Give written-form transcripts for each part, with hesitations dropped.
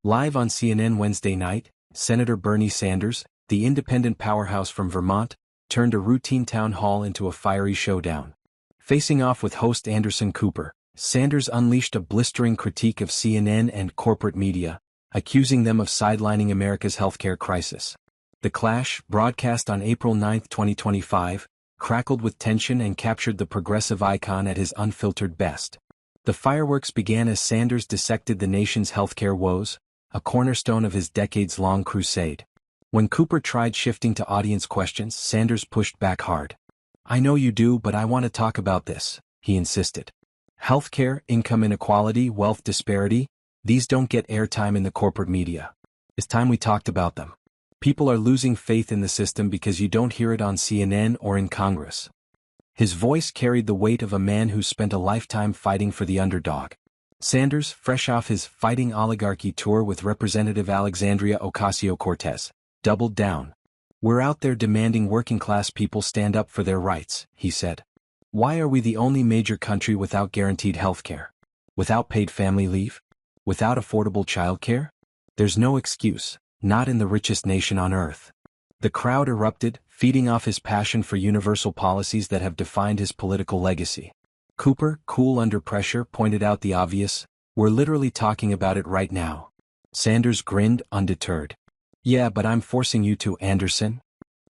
Live on CNN Wednesday night, Senator Bernie Sanders, the independent powerhouse from Vermont, turned a routine town hall into a fiery showdown. Facing off with host Anderson Cooper, Sanders unleashed a blistering critique of CNN and corporate media, accusing them of sidelining America's healthcare crisis. The clash, broadcast on April 9, 2025, crackled with tension and captured the progressive icon at his unfiltered best. The fireworks began as Sanders dissected the nation's healthcare woes, a cornerstone of his decades-long crusade. When Cooper tried shifting to audience questions, Sanders pushed back hard. "I know you do, but I want to talk about this," he insisted. "Healthcare, income inequality, wealth disparity, these don't get airtime in the corporate media. It's time we talked about them. People are losing faith in the system because you don't hear it on CNN or in Congress." His voice carried the weight of a man who spent a lifetime fighting for the underdog. Sanders, fresh off his Fighting Oligarchy tour with Representative Alexandria Ocasio-Cortez, doubled down. "We're out there demanding working-class people stand up for their rights," he said. "Why are we the only major country without guaranteed health care? Without paid family leave? Without affordable childcare? There's no excuse, not in the richest nation on earth." The crowd erupted, feeding off his passion for universal policies that have defined his political legacy. Cooper, cool under pressure, pointed out the obvious: "We're literally talking about it right now." Sanders grinned, undeterred. "Yeah, but I'm forcing you to, Anderson."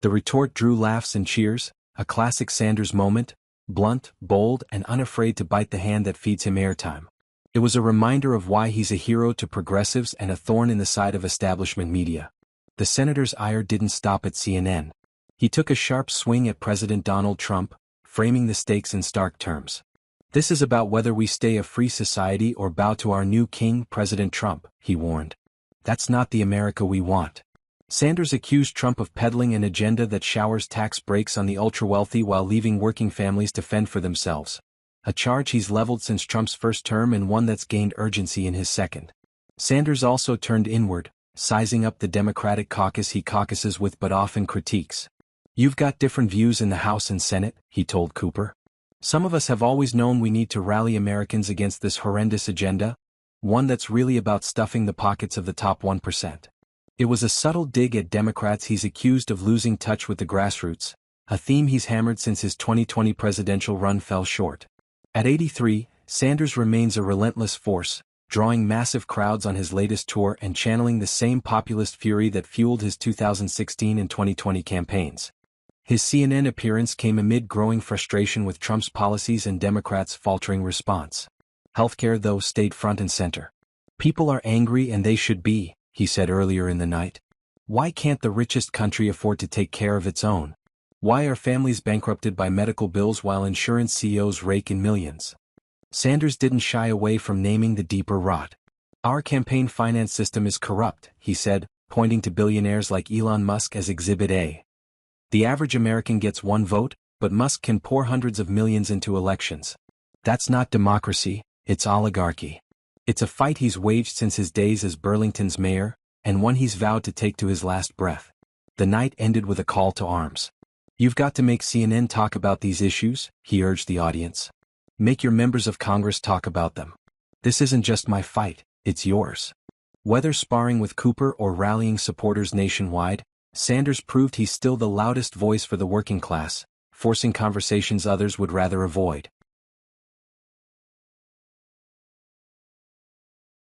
The retort drew laughs and cheers, a classic Sanders moment, blunt, bold, and unafraid to bite the hand that feeds him airtime. It was a reminder of why he's a hero to progressives and a thorn in the side of establishment media. The senator's ire didn't stop at CNN. He took a sharp swing at President Donald Trump, framing the stakes in stark terms. "This is about whether we stay a free society or bow to our new king, President Trump," he warned. "That's not the America we want." Sanders accused Trump of peddling an agenda that showers tax breaks on the ultra-wealthy while leaving working families to fend for themselves. A charge he's leveled since Trump's first term and one that's gained urgency in his second. Sanders also turned inward, sizing up the Democratic caucus he caucuses with but often critiques. "You've got different views in the House and Senate," he told Cooper. "Some of us have always known we need to rally Americans against this horrendous agenda, one that's really about stuffing the pockets of the top 1%. It was a subtle dig at Democrats he's accused of losing touch with the grassroots, a theme he's hammered since his 2020 presidential run fell short. At 83, Sanders remains a relentless force, drawing massive crowds on his latest tour and channeling the same populist fury that fueled his 2016 and 2020 campaigns. His CNN appearance came amid growing frustration with Trump's policies and Democrats' faltering response. Healthcare, though, stayed front and center. "People are angry and they should be," he said earlier in the night. "Why can't the richest country afford to take care of its own? Why are families bankrupted by medical bills while insurance CEOs rake in millions?" Sanders didn't shy away from naming the deeper rot. "Our campaign finance system is corrupt," he said, pointing to billionaires like Elon Musk as Exhibit A. "The average American gets one vote, but Musk can pour hundreds of millions into elections. That's not democracy, it's oligarchy." It's a fight he's waged since his days as Burlington's mayor, and one he's vowed to take to his last breath. The night ended with a call to arms. "You've got to make CNN talk about these issues," he urged the audience. "Make your members of Congress talk about them. This isn't just my fight, it's yours." Whether sparring with Cooper or rallying supporters nationwide, Sanders proved he's still the loudest voice for the working class, forcing conversations others would rather avoid.